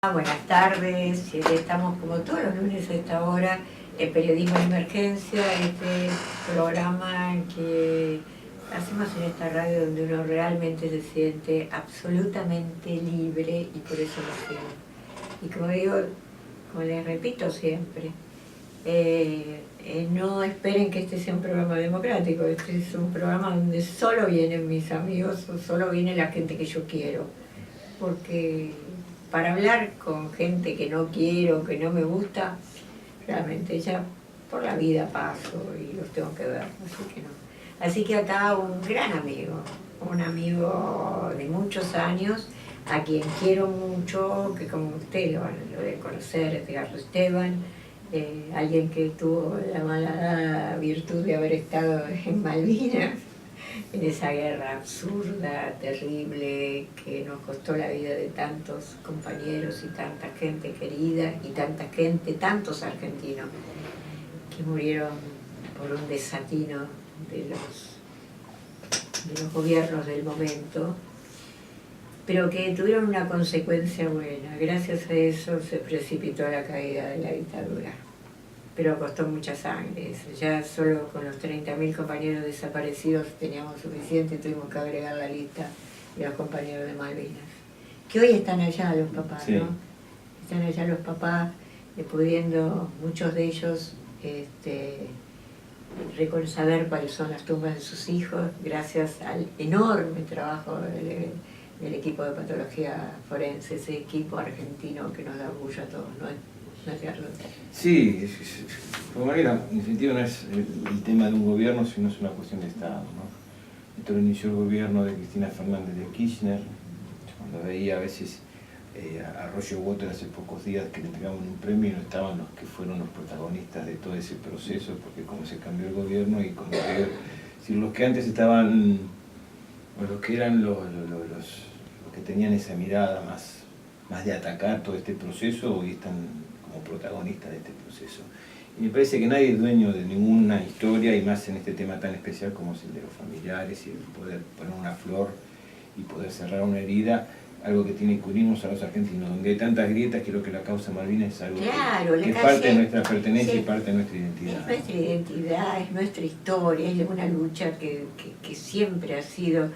Buenas tardes, estamos como todos los lunes a esta hora en Periodismo de Emergencia, este programa que hacemos en esta radio donde uno realmente se siente absolutamente libre y por eso lo hacemos. Y como digo, como les repito siempre, no esperen que este sea un programa democrático, este es un programa donde solo vienen mis amigos o solo viene la gente que yo quiero, porque para hablar con gente que no quiero, que no me gusta, realmente ya por la vida paso y los tengo que ver, así que no. Así que acá un gran amigo, un amigo de muchos años, a quien quiero mucho, que como usted lo debe conocer, Edgardo Esteban, alguien que tuvo la mala virtud de haber estado en Malvinas, en esa guerra absurda, terrible, que nos costó la vida de tantos compañeros y tanta gente querida y tanta gente, tantos argentinos que murieron por un desatino de los gobiernos del momento, pero que tuvieron una consecuencia buena. Gracias a eso se precipitó la caída de la dictadura. Pero costó mucha sangre eso. Ya solo con los 30.000 compañeros desaparecidos teníamos suficiente, tuvimos que agregar la lista de los compañeros de Malvinas. Que hoy están allá los papás, sí, ¿no? Están allá los papás, pudiendo muchos de ellos saber cuáles son las tumbas de sus hijos, gracias al enorme trabajo del equipo de patología forense, ese equipo argentino que nos da orgullo a todos, ¿no? Sí, de manera, en definitiva no es el tema de un gobierno, sino es una cuestión de Estado, ¿no? Esto lo inició el gobierno de Cristina Fernández de Kirchner, cuando veía a veces a Roger Waters hace pocos días que le entregaban un premio y no estaban los que fueron los protagonistas de todo ese proceso, porque como se cambió el gobierno y como que si los que antes estaban, o los que eran los que tenían esa mirada más de atacar todo este proceso, hoy están como protagonistas de este proceso. Y me parece que nadie es dueño de ninguna historia, y más en este tema tan especial como es el de los familiares, y el poder poner una flor y poder cerrar una herida, algo que tiene que unirnos a los argentinos, donde hay tantas grietas. Creo que la causa Malvinas es algo que es parte de nuestra pertenencia, sí, y parte de nuestra identidad. Es nuestra identidad, es nuestra historia, es una lucha que siempre ha sido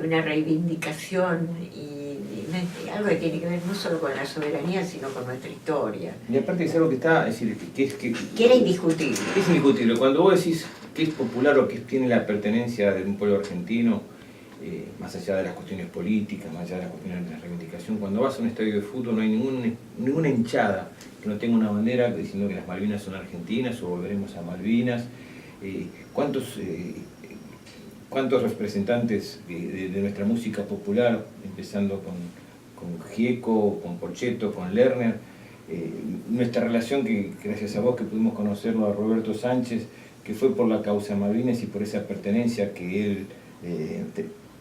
una reivindicación y algo que tiene que ver no solo con la soberanía, sino con nuestra historia. Y aparte es algo que está, es decir, que era indiscutible. Es indiscutible. Cuando vos decís que es popular o que tiene la pertenencia de un pueblo argentino, más allá de las cuestiones políticas, más allá de las cuestiones de la reivindicación, cuando vas a un estadio de fútbol no hay ninguna hinchada que no tenga una bandera diciendo que las Malvinas son argentinas o volveremos a Malvinas. ¿Cuántos representantes de nuestra música popular, empezando con Gieco, con Porchetto, con Lerner, nuestra relación, que gracias a vos que pudimos conocerlo, a Roberto Sánchez, que fue por la causa Malvinas y por esa pertenencia que él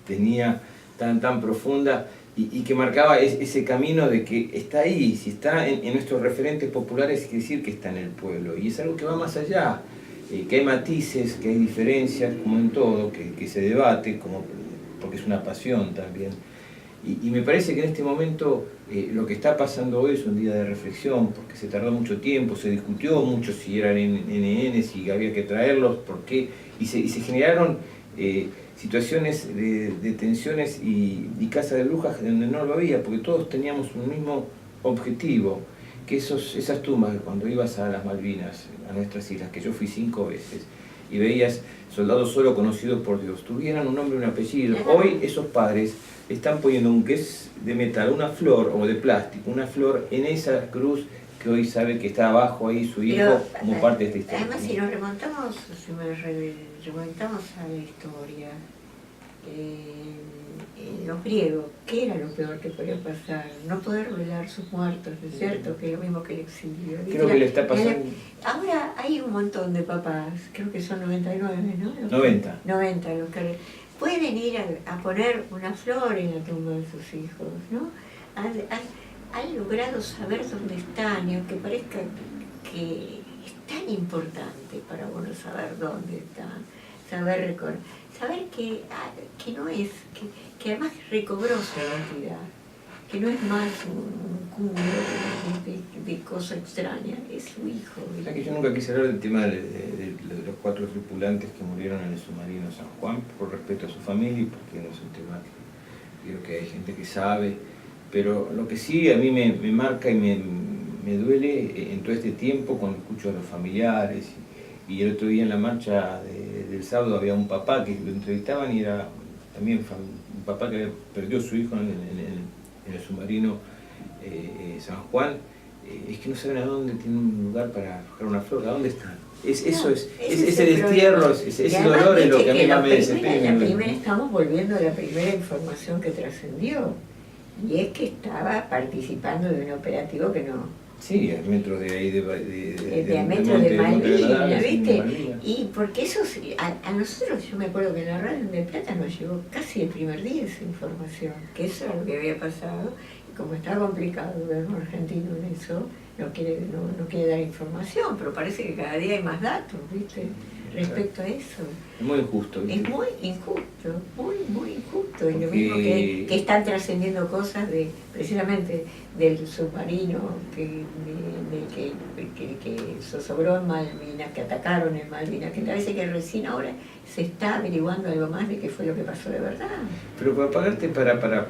tenía tan profunda y que marcaba ese camino de que está ahí, si está en nuestros referentes populares, quiere decir que está en el pueblo, y es algo que va más allá. Que hay matices, que hay diferencias, como en todo, que se debate, porque es una pasión también. Y me parece que en este momento lo que está pasando hoy es un día de reflexión, porque se tardó mucho tiempo, se discutió mucho si eran NN, si había que traerlos, por qué, y se generaron situaciones de tensiones y casa de brujas donde no lo había, porque todos teníamos un mismo objetivo, que esas tumbas, cuando ibas a las Malvinas, a nuestras islas, que yo fui 5 veces, y veías soldados solo conocidos por Dios, tuvieran un nombre y un apellido. Hoy esos padres están poniendo, aunque es de metal, una flor, o de plástico, una flor en esa cruz que hoy sabe que está abajo ahí su hijo, como parte de esta historia. Además, si nos remontamos a la historia, los griegos, ¿qué era lo peor que podía pasar? No poder velar sus muertos, ¿no es cierto? Que es lo mismo que el exilio. Creo que le está pasando. Ahora hay un montón de papás, creo que son 99, ¿no? 90. 90 los que pueden ir a poner una flor en la tumba de sus hijos, ¿no? Han logrado saber dónde están, y aunque parezca que es tan importante para uno saber dónde están, saber que no es, que además recobró su identidad, que no es más un cúmulo de cosas extrañas, es su hijo. O sea que yo nunca quise hablar del tema de los 4 tripulantes que murieron en el submarino San Juan, por respeto a su familia y porque no es un tema que creo que hay gente que sabe, pero lo que sí a mí me marca y me duele en todo este tiempo cuando escucho a los familiares, y el otro día en la marcha del sábado había un papá que lo entrevistaban y era también un papá que perdió a su hijo en el submarino San Juan. Es que no saben a dónde tiene un lugar para arrojar una flor, a dónde están. Ese destierro, ese dolor es lo que a mí más me desespera. Estamos volviendo a la primera información que trascendió, y es que estaba participando de un operativo que no... Sí, a metros de ahí, a metros de Malvinas, ¿viste? Y porque eso, a nosotros, yo me acuerdo que en la radio de Plata nos llegó casi el primer día esa información, que eso era lo que había pasado, y como está complicado ver un argentino en eso, no quiere dar información, pero parece que cada día hay más datos, ¿viste? Respecto a eso. Es muy injusto, ¿viste? Es muy injusto, muy injusto. Y lo mismo que están trascendiendo cosas precisamente del submarino que zozobró en Malvinas, que atacaron en Malvinas, que parece que recién ahora se está averiguando algo más de qué fue lo que pasó de verdad. Pero para pagarte para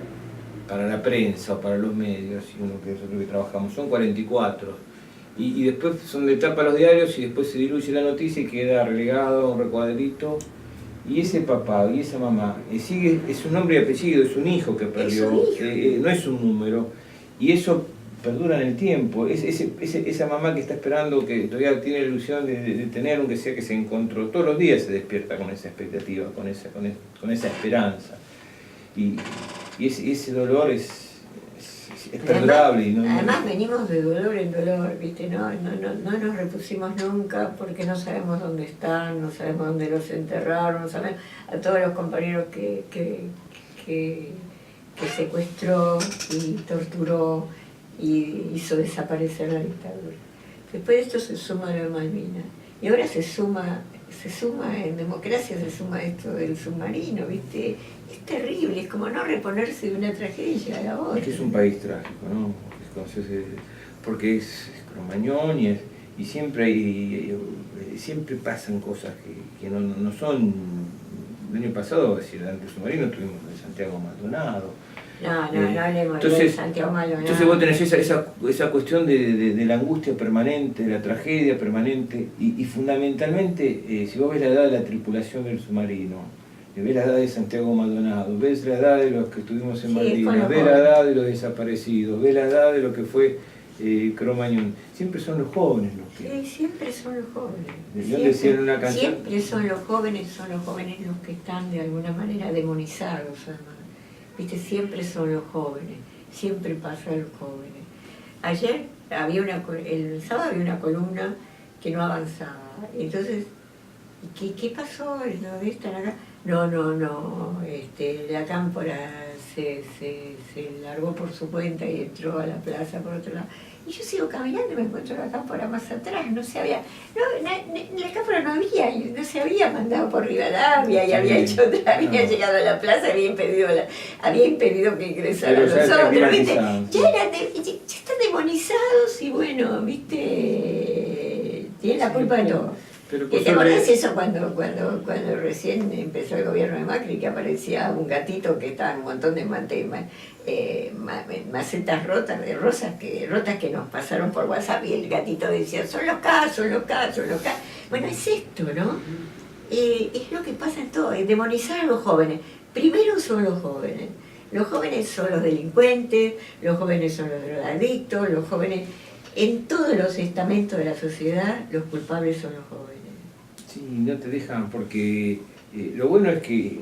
la prensa o para los medios, y uno que nosotros que trabajamos, son 44. Y después son de tapa los diarios y después se diluye la noticia y queda relegado a un recuadrito. Y ese papá y esa mamá es un nombre y apellido, es un hijo que perdió, no es un número. Y eso perdura en el tiempo. Esa mamá que está esperando, que todavía tiene la ilusión de tener, aunque sea que se encontró, todos los días se despierta con esa expectativa, con esa esperanza. Y ese dolor es perdurable. Además venimos de dolor en dolor, ¿viste? No nos repusimos nunca porque no sabemos dónde están, no sabemos dónde los enterraron, no sabemos a todos los compañeros que secuestró y torturó y hizo desaparecer la dictadura. Después de esto se suma lo de Malvinas. Y ahora se suma en democracia, se suma esto del submarino, ¿viste? Es terrible, es como no reponerse de una tragedia a la otra. Es que es un país trágico, ¿no? Porque es cromañón y siempre pasan cosas que no son... El año pasado, es decir, antes del submarino tuvimos el Santiago Maldonado. No hablemos de Santiago Maldonado. Entonces vos tenés esa cuestión de la angustia permanente, de la tragedia permanente, y fundamentalmente, si vos ves la edad de la tripulación del submarino, ves la edad de Santiago Maldonado, ves la edad de los que estuvimos en Malvinas, ves la edad de los desaparecidos, ves la edad de lo que fue Cromañón, siempre son los jóvenes los que... Sí, siempre son los jóvenes. Yo decía en una canción... Siempre son los jóvenes los que están de alguna manera demonizados, además. ¿Viste? Siempre son los jóvenes, siempre pasa a los jóvenes. Ayer el sábado había una columna que no avanzaba. Entonces, ¿qué pasó? ¿No están acá? No, la cámpora se largó por su cuenta y entró a la plaza por otro lado. Y yo sigo caminando y me encuentro la cámpora más atrás, la cámpora no se había mandado por Rivadavia y había llegado a la plaza, había impedido que ingresaran los otros, ¿viste? Ya están demonizados y bueno, ¿viste? Tienen la culpa de todo. ¿Te acordás eso cuando recién empezó el gobierno de Macri, que aparecía un gatito que estaba en un montón de macetas rotas de rotas que nos pasaron por WhatsApp y el gatito decía, son los casos. Bueno, es esto, ¿no? Es lo que pasa en todo, es demonizar a los jóvenes. Primero son los jóvenes son los delincuentes, los jóvenes son los drogadictos, los jóvenes... En todos los estamentos de la sociedad, los culpables son los jóvenes. Sí, no te dejan, porque lo bueno es que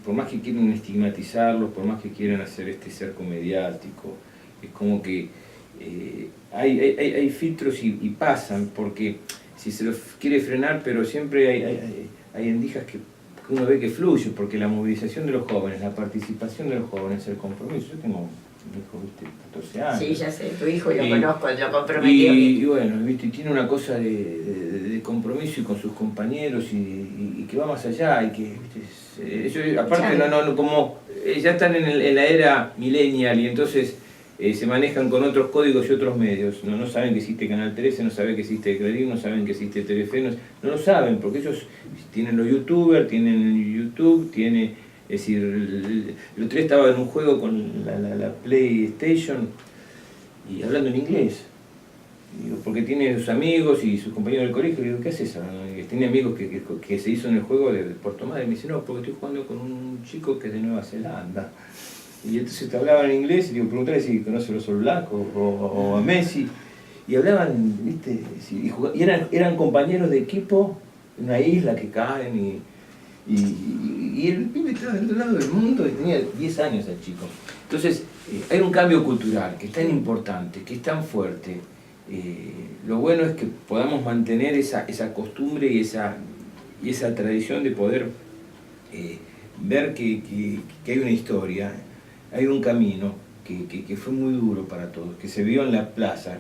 por más que quieran estigmatizarlos, por más que quieran hacer este cerco mediático, es como que hay filtros y pasan, porque si se los quiere frenar, pero siempre hay endijas que uno ve que fluye, porque la movilización de los jóvenes, la participación de los jóvenes, el compromiso. Yo tengo un hijo, ¿viste? 14 años. Sí, ya sé, tu hijo lo conozco, lo comprometió. Y bueno, ¿viste? Tiene una cosa de compromiso y con sus compañeros y que va más allá y que, ¿viste? Aparte, como ya están en la era millennial y entonces se manejan con otros códigos y otros medios. No saben que existe Canal 13, no saben que existe Clarín, no saben que existe Telefe, no lo saben, porque ellos tienen los youtubers, tienen YouTube, es decir, el otro día estaba en un juego con la PlayStation y hablando en inglés. Digo, porque tiene sus amigos y sus compañeros del colegio. Digo, ¿qué haces? Tiene amigos que se hizo en el juego de Puerto Madre. Me dice, no, porque estoy jugando con un chico que es de Nueva Zelanda. Y entonces te hablaban en inglés y digo, preguntale si conoce a los All Blacks o a Messi. Y hablaban, ¿viste? Y eran compañeros de equipo en una isla que caen y el pibe estaba del otro lado del mundo y tenía 10 años el chico. Entonces, hay un cambio cultural que es tan importante, que es tan fuerte. Lo bueno es que podamos mantener esa costumbre y esa tradición de poder ver que hay una historia, hay un camino que fue muy duro para todos, que se vio en la plaza,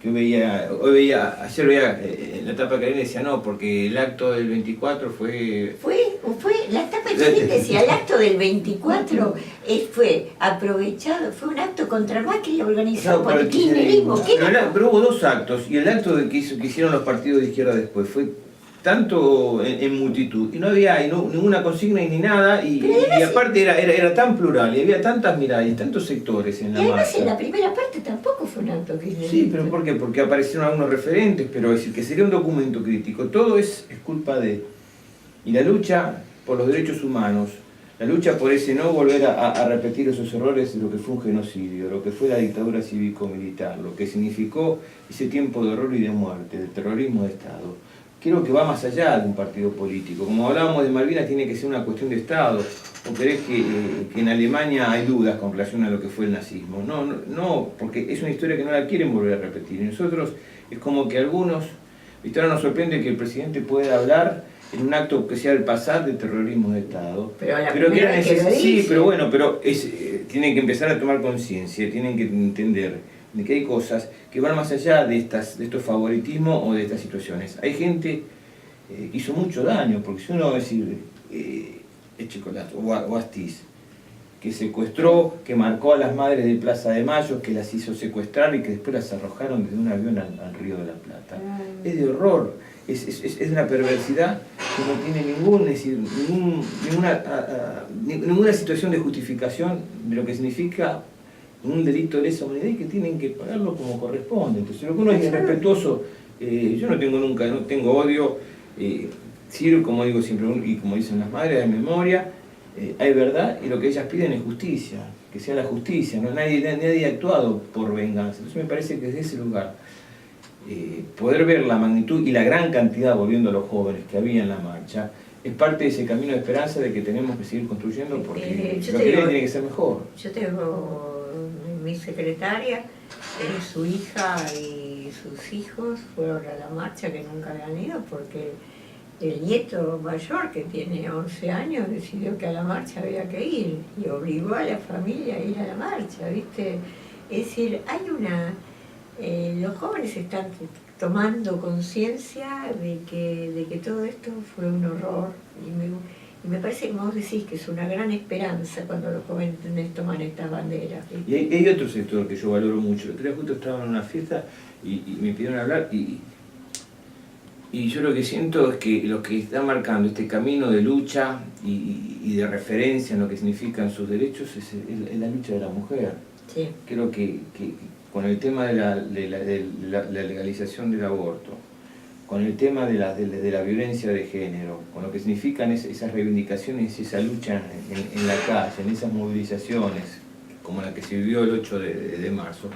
que ayer veía en la etapa de Karina decía no, porque el acto del 24 fue la etapa de Karina decía, el acto del 24 fue aprovechado, fue un acto contra Macri organizado por el kirchnerismo. Pero hubo dos actos, y el acto que hicieron los partidos de izquierda después fue tanto en multitud, y no había ninguna consigna ni nada, y aparte era tan plural, y había tantas miradas y tantos sectores en la marcha. Y además en la primera parte tampoco fue un acto kirchnerista. Sí, pero ¿por qué? Porque aparecieron algunos referentes, pero es decir, que sería un documento crítico. Todo es culpa de... Y la lucha por los derechos humanos, la lucha por ese no volver a repetir esos errores de lo que fue un genocidio, lo que fue la dictadura cívico-militar, lo que significó ese tiempo de horror y de muerte, del terrorismo de Estado. Creo que va más allá de un partido político. Como hablábamos de Malvinas, tiene que ser una cuestión de Estado. ¿O crees que en Alemania hay dudas con relación a lo que fue el nazismo? No, porque es una historia que no la quieren volver a repetir. Y nosotros, es como que algunos, ¿viste? Ahora nos sorprende que el presidente pueda hablar en un acto que sea el pasar de terrorismo de Estado. Pero que era sí, pero bueno, tienen que empezar a tomar conciencia, tienen que entender de que hay cosas que van más allá de estos favoritismos o de estas situaciones. Hay gente que hizo mucho daño, porque si uno va a decir Echecolat o Astiz, que secuestró, que marcó a las madres de Plaza de Mayo, que las hizo secuestrar y que después las arrojaron desde un avión al Río de la Plata. Es de horror, es una perversidad que no tiene ninguna situación de justificación de lo que significa un delito de lesa humanidad y que tienen que pagarlo como corresponde. Entonces, lo que uno es irrespetuoso, yo no tengo odio, sirve, como digo siempre, y como dicen las madres, de memoria, hay verdad, y lo que ellas piden es justicia, que sea la justicia, ¿no? Nadie ha actuado por venganza. Entonces me parece que desde ese lugar, poder ver la magnitud y la gran cantidad, volviendo a los jóvenes que había en la marcha, es parte de ese camino de esperanza de que tenemos que seguir construyendo porque lo que viene tiene que ser mejor. Yo tengo mi secretaria, su hija y sus hijos fueron a la marcha que nunca habían ido porque el nieto mayor, que tiene 11 años, decidió que a la marcha había que ir y obligó a la familia a ir a la marcha, ¿viste? Es decir, los jóvenes están tomando conciencia de que todo esto fue un horror y me parece que vos decís que es una gran esperanza cuando los jóvenes toman estas banderas, ¿viste? Y hay otro sector que yo valoro mucho. El otro día justo estaba en una fiesta y me pidieron hablar y yo lo que siento es que los que están marcando este camino de lucha y de referencia en lo que significan sus derechos es la lucha de la mujer. Sí. Creo que con el tema de la legalización del aborto, con el tema de la violencia de género, con lo que significan esas reivindicaciones, esa lucha en la calle, en esas movilizaciones, como la que se vivió el 8 de marzo,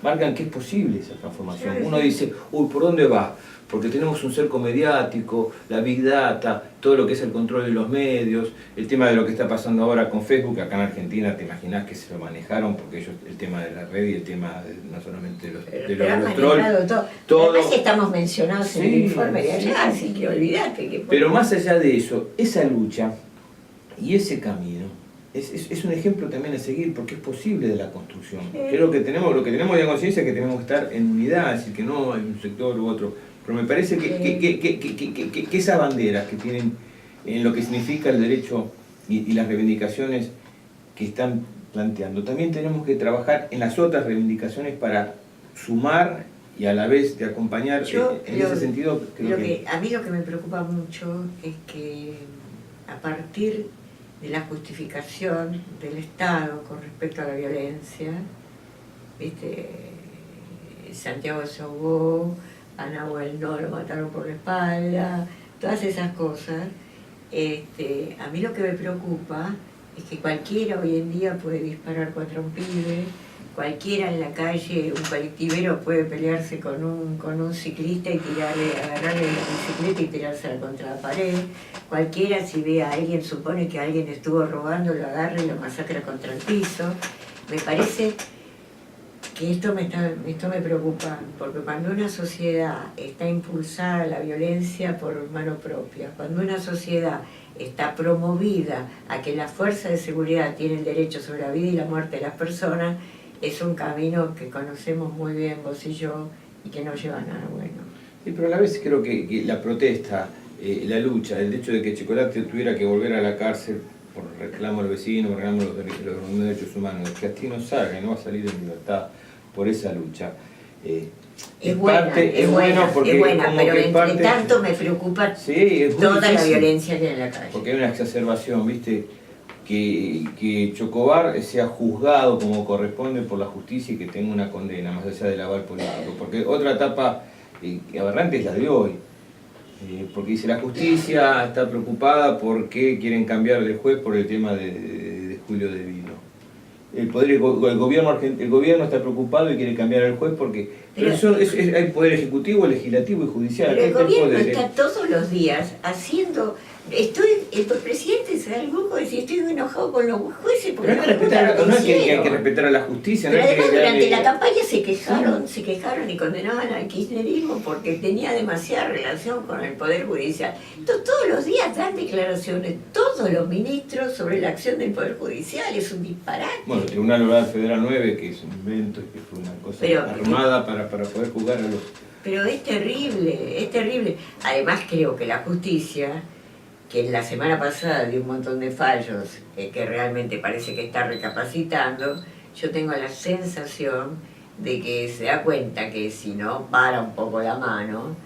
marcan que es posible esa transformación. Uno dice, uy, ¿por dónde va? Porque tenemos un cerco mediático, la Big Data, todo lo que es el control de los medios, el tema de lo que está pasando ahora con Facebook, acá en Argentina te imaginás que se lo manejaron, porque ellos, el tema de la red y el tema no solamente de los trolls, todo. Además estamos mencionados en el informe de allá, así que olvídate. Pero más allá de eso, esa lucha y ese camino es un ejemplo también a seguir porque es posible de la construcción. Creo que lo que tenemos de conciencia es que tenemos que estar en unidad, es decir, que no hay un sector u otro. Pero me parece que esas banderas que tienen en lo que significa el derecho y las reivindicaciones que están planteando. También tenemos que trabajar en las otras reivindicaciones para sumar y a la vez de acompañar. Ese sentido creo que... A mí lo que me preocupa mucho es que a partir de la justificación del Estado con respecto a la violencia, ¿viste? Santiago se ahogó, a Nahuel no lo mataron por la espalda, todas esas cosas. A mí lo que me preocupa es que cualquiera hoy en día puede disparar contra un pibe, cualquiera en la calle, un colectivero puede pelearse con un ciclista y agarrarle la bicicleta y tirársela contra la pared, cualquiera si ve a alguien, supone que alguien estuvo robando, lo agarra y lo masacra contra el piso. Me parece que esto me preocupa, porque cuando una sociedad está impulsada a la violencia por mano propia, cuando una sociedad está promovida a que las fuerzas de seguridad tienen derecho sobre la vida y la muerte de las personas, es un camino que conocemos muy bien vos y yo y que no lleva a nada bueno. Sí, pero a la vez creo que la protesta, la lucha, el hecho de que Chocolate tuviera que volver a la cárcel por reclamo del vecino, por reclamo de los derechos humanos, que Castillo no salga y no va a salir en libertad por esa lucha. Es buena, pero entre tanto me preocupa toda la violencia que hay en la calle. Porque hay una exacerbación, ¿viste? Que Chocobar sea juzgado como corresponde por la justicia y que tenga una condena, más allá del aval político. Porque otra etapa aberrante es la de hoy. Porque dice la justicia está preocupada porque quieren cambiar de juez por el tema de Julio De Vilo. El gobierno está preocupado y quiere cambiar al juez porque hay poder ejecutivo, legislativo y judicial. Pero el gobierno está todos los días haciendo... el presidente se da el grupo de si estoy enojado con los jueces porque no es que hay que respetar a la justicia. Pero además durante la campaña se quejaron y condenaban al kirchnerismo porque tenía demasiada relación con el Poder Judicial. Entonces, todos los días dan declaraciones todos los ministros sobre la acción del Poder Judicial, es un disparate. Bueno, el Tribunal Oral Federal 9, que es un invento, que fue una cosa armada para poder jugar a los... Pero es terrible. Además creo que la justicia, que la semana pasada dio un montón de fallos, que realmente parece que está recapacitando, yo tengo la sensación de que se da cuenta que si no para un poco la mano,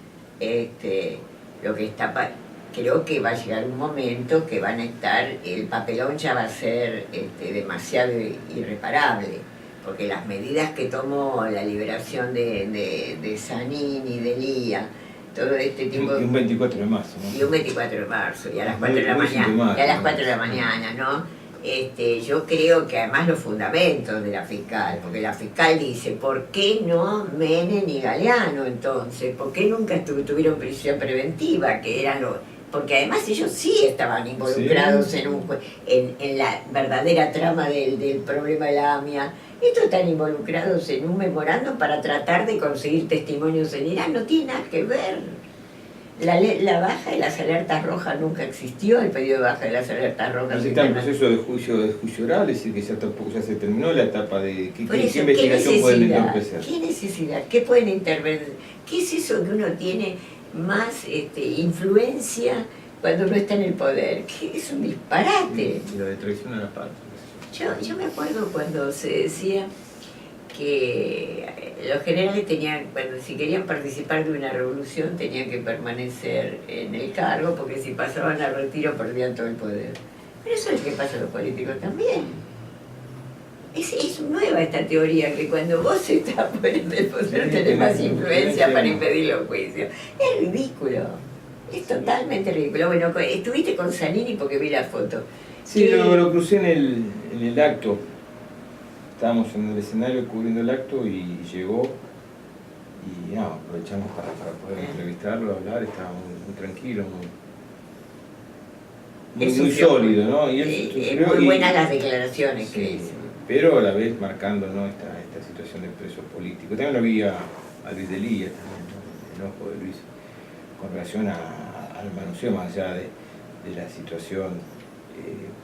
lo que está creo que va a llegar un momento que van a estar, el papelón ya va a ser demasiado irreparable, porque las medidas que tomó la liberación de Zanini, de Lía, todo este tipo... Y un 24 de marzo, ¿no? Y un 24 de marzo, y a las 4 de la mañana, y a las 4 de la mañana, ¿no? Yo creo que además los fundamentos de la fiscal, porque la fiscal dice, ¿por qué no Menem y Galeano entonces? ¿Por qué nunca tuvieron prisión preventiva? Que eran los... Porque además ellos sí estaban involucrados en la verdadera trama del problema de la AMIA. Estos están involucrados en un memorando para tratar de conseguir testimonios en Irán, no tiene nada que ver. La baja de las alertas rojas nunca existió, el pedido de baja de las alertas rojas. Está en proceso de juicio oral, es decir, que ya se terminó la etapa de qué investigación pueden entorpecer. ¿Qué necesidad? ¿Qué pueden intervenir? ¿Qué es eso que uno tiene más influencia cuando no está en el poder? Que es un disparate. Y lo de traición a la patria. Yo me acuerdo cuando se decía que los generales tenían, cuando si querían participar de una revolución tenían que permanecer en el cargo porque si pasaban al retiro perdían todo el poder. Pero eso es lo que pasa a los políticos también. Es nueva esta teoría que cuando vos estás por el poder tenés más influencia para impedir los juicios. Es ridículo, es totalmente ridículo. Bueno, estuviste con Zanini porque vi la foto. Sí, lo crucé en el acto. Estábamos en el escenario cubriendo el acto y llegó y aprovechamos para poder entrevistarlo, hablar, estaba muy tranquilo, muy sólido, ¿no? Y muy buenas las declaraciones que hizo. Pero a la vez marcando, ¿no?, esta situación de preso político. También lo vi a Luis de Lía, también, ¿no?, el enojo de Luis con relación al manoseo, más allá de la situación,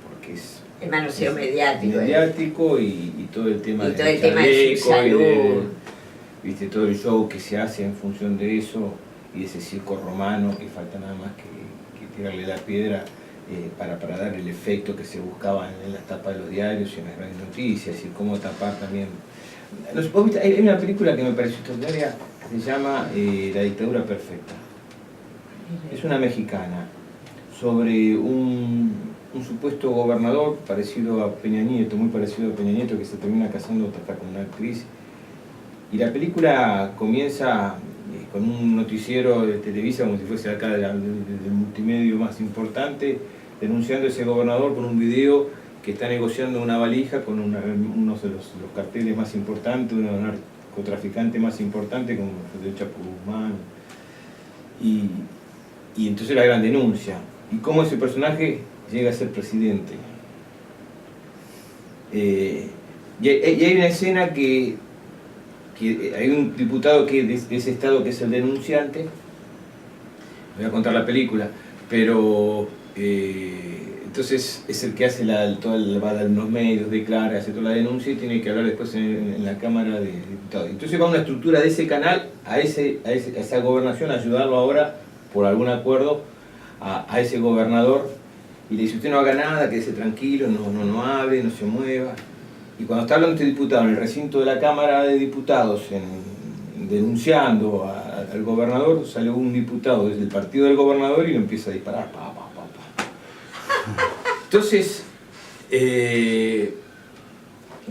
porque es el manoseo mediático y todo el tema de su salud. Viste, todo el show que se hace en función de eso y ese circo romano que falta nada más que tirarle la piedra para dar el efecto que se buscaba en las tapas de los diarios y en las grandes noticias, y cómo tapar también. Hay una película que me pareció extraordinaria, que se llama La dictadura perfecta. Es una mexicana, sobre un supuesto gobernador parecido a Peña Nieto, muy parecido a Peña Nieto, que se termina casando hasta con una actriz. Y la película comienza con un noticiero de Televisa, como si fuese acá del multimedio más importante, denunciando a ese gobernador por un video que está negociando una valija con uno de los carteles más importantes, uno de los narcotraficantes más importantes, como el Chapo Guzmán. Y entonces la gran denuncia. Y cómo ese personaje llega a ser presidente. Y hay una escena que hay un diputado de ese estado que es el denunciante. Voy a contar la película, pero entonces es el que hace va a los medios, declara, hace toda la denuncia y tiene que hablar después en la Cámara de Diputados. Entonces va una estructura de ese canal a esa gobernación a ayudarlo ahora, por algún acuerdo, a ese gobernador, y le dice: usted no haga nada, quédese tranquilo, no hable, no se mueva. Y cuando está hablando este diputado en el recinto de la Cámara de Diputados, denunciando al gobernador, sale un diputado desde el partido del gobernador y lo empieza a disparar. Entonces, te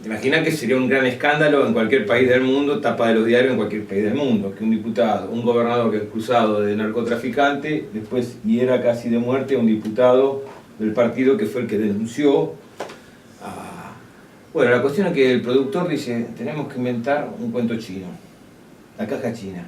imaginas que sería un gran escándalo en cualquier país del mundo, tapa de los diarios en cualquier país del mundo, que un diputado, un gobernador que es acusado de narcotraficante, después hiera casi de muerte a un diputado del partido que fue el que denunció. Bueno, la cuestión es que el productor dice: tenemos que inventar un cuento chino, la caja china.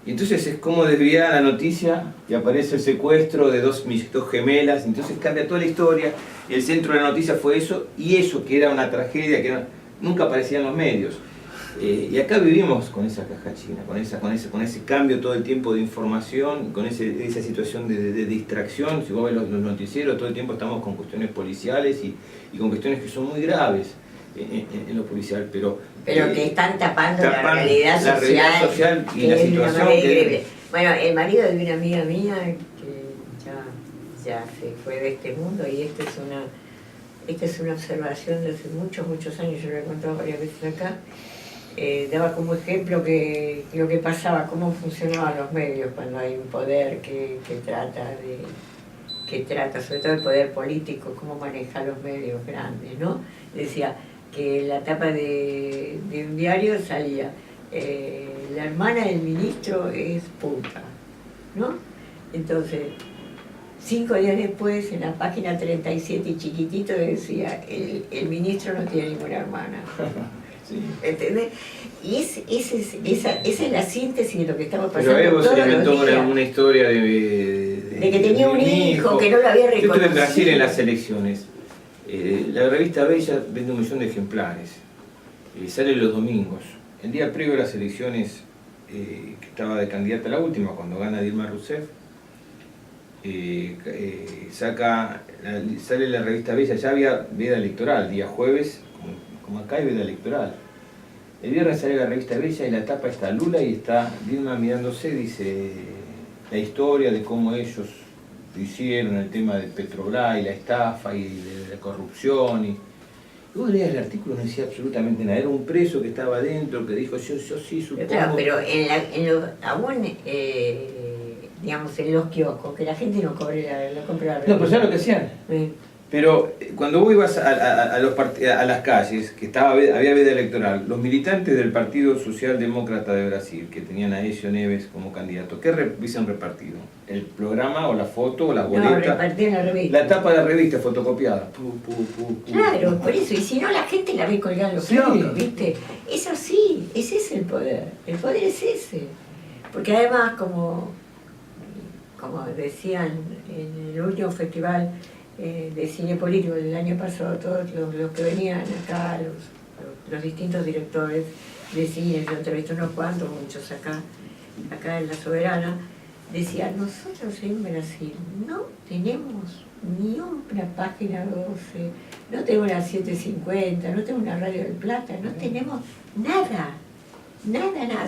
Y entonces es como desviar la noticia y aparece el secuestro de dos gemelas, entonces cambia toda la historia, y el centro de la noticia fue eso, y eso que era una tragedia, nunca aparecía en los medios. Y acá vivimos con esa caja china, con ese cambio todo el tiempo de información, con esa situación de distracción. Si vos ves los noticieros, todo el tiempo estamos con cuestiones policiales y con cuestiones que son muy graves en lo policial, pero que están tapando la realidad social y la situación Bueno, el marido de una amiga mía que ya se fue de este mundo, y esta es una observación de hace muchos años, yo lo he contado varias veces acá. Daba como ejemplo lo que pasaba, cómo funcionaban los medios cuando hay un poder que trata, sobre todo el poder político, cómo maneja los medios grandes, ¿no? Decía que en la tapa de un diario salía: la hermana del ministro es puta, ¿no? Entonces, 5 días después, en la página 37 y chiquitito decía: el ministro no tiene ninguna hermana. Sí. ¿Entendés? Y esa es la síntesis de lo que estaba pasando. Pero Evo se inventó una historia de que tenía un hijo que no lo había reconocido. Yo estuve en Brasil en las elecciones. La revista Bella vende 1 millón de ejemplares. Sale los domingos. El día previo a las elecciones, que estaba de candidata a la última, cuando gana Dilma Rousseff, sale la revista Bella. Ya había veda electoral, día jueves, como acá hay veda electoral. El viernes sale la revista Bella y la tapa está Lula y está Dilma mirándose, dice la historia de cómo ellos hicieron el tema del Petrobras y la estafa y de la corrupción. Y vos leías el artículo, no decía absolutamente nada. Era un preso que estaba adentro, que dijo: yo sí supongo. Claro, pero aún digamos, en los kioscos, que la gente no compra la revista. No, pues ¿sabes lo que hacían? Pero cuando vos ibas a las calles, que había veda electoral, los militantes del Partido Socialdemócrata de Brasil, que tenían a Aécio Neves como candidato, ¿qué hubiesen repartido? ¿El programa o la foto o las boletas? No, repartían la revista. La tapa de la revista fotocopiada. Claro, por eso. Y si no, la gente la ve colgada en los kioscos, ¿viste? Eso sí, ese es el poder. El poder es ese. Porque además, como decían en el último festival de cine político del año pasado, todos los que venían acá, los distintos directores de cine, yo entrevisté unos cuantos, muchos acá en La Soberana, decían: nosotros en Brasil no tenemos ni una página 12, no tenemos una 750, no tenemos una Radio del Plata, no tenemos nada.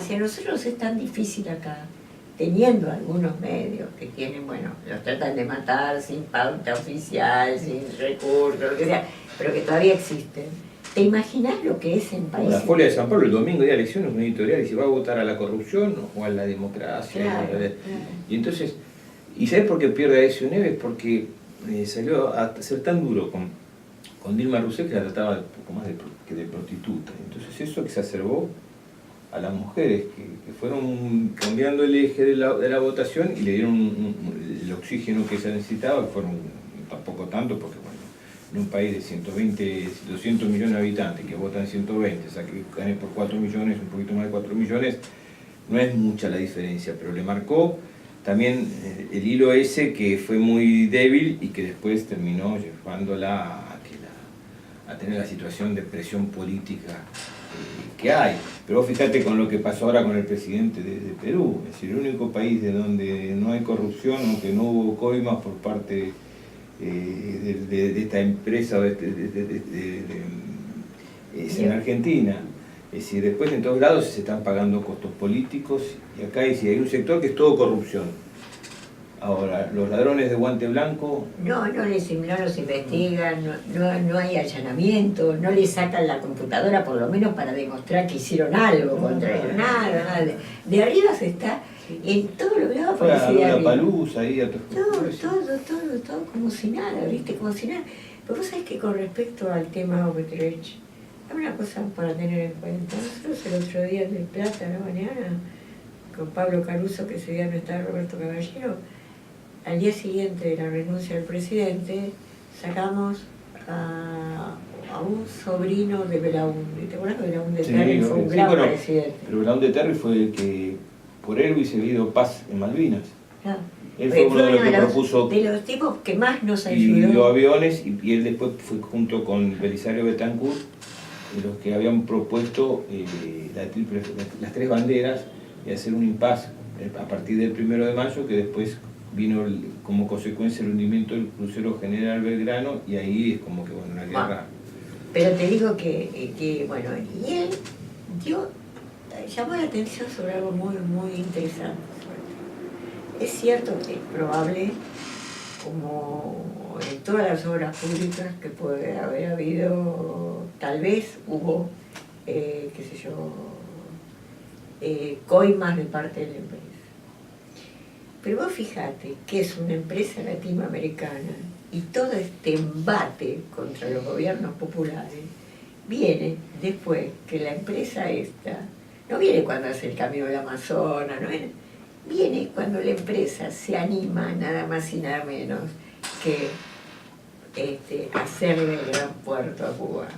Si a nosotros es tan difícil acá teniendo algunos medios que tienen, bueno, los tratan de matar sin pauta oficial, sin recursos, lo que sea, pero que todavía existen. ¿Te imaginas lo que es en países? La Folia de San Pablo el domingo de elecciones, un editorial, y si va a votar a la corrupción o a la democracia. Claro, claro. Y entonces, ¿y sabes por qué pierde a Aécio Neves? Porque salió a ser tan duro con Dilma Rousseff, que la trataba un poco más que de prostituta. Entonces eso exacerbó a las mujeres que fueron cambiando el eje de la votación y le dieron el oxígeno que se necesitaba, que fueron tampoco tanto, porque bueno, en un país de 120, 200 millones de habitantes que votan 120, o sea que gané por 4 millones, un poquito más de 4 millones, no es mucha la diferencia, pero le marcó también el hilo ese que fue muy débil y que después terminó llevándola a tener la situación de presión política que hay. Pero vos fíjate con lo que pasó ahora con el presidente de Perú, es decir, el único país de donde no hay corrupción, aunque no hubo coimas por parte de esta empresa es en Argentina. Es decir, después en todos lados se están pagando costos políticos y acá hay un sector que es todo corrupción. Ahora, los ladrones de guante blanco... No los investigan, no hay allanamiento, no les sacan la computadora por lo menos para demostrar que hicieron algo contra ellos, nada. De arriba se está, en todo lo que va a aparecer de arriba. Palusa ahí a todo como si nada, ¿viste? Como si nada. Pero vos sabés que con respecto al tema Odebrecht, hay una cosa para tener en cuenta. Nosotros el otro día en El Plata, la mañana, con Pablo Caruso, que ese día no estaba Roberto Caballero, al día siguiente de la renuncia del presidente, sacamos a un sobrino de Belaúnde. ¿Te acuerdas de Belaúnde Terry? Fue un gran presidente. Pero Belaúnde Terry fue el que, por él hubiese habido paz en Malvinas. Ah. Él fue uno de los que propuso... De los tipos que más nos ayudó. Y dio aviones, y él después fue junto con Belisario Betancourt, los que habían propuesto las 3 banderas y hacer un impasse a partir del 1 de mayo, que después vino como consecuencia el hundimiento del crucero General Belgrano, y ahí es como que, bueno, una guerra... Pero te digo que bueno, y él llamó la atención sobre algo muy interesante. Es cierto que es probable, como en todas las obras públicas, que puede haber habido, tal vez hubo, coimas de parte de la empresa. Pero vos fíjate que es una empresa latinoamericana y todo este embate contra los gobiernos populares viene después que la empresa esta, no viene cuando hace el camino del Amazonas, viene cuando la empresa se anima nada más y nada menos que hacerle el gran puerto a Cuba.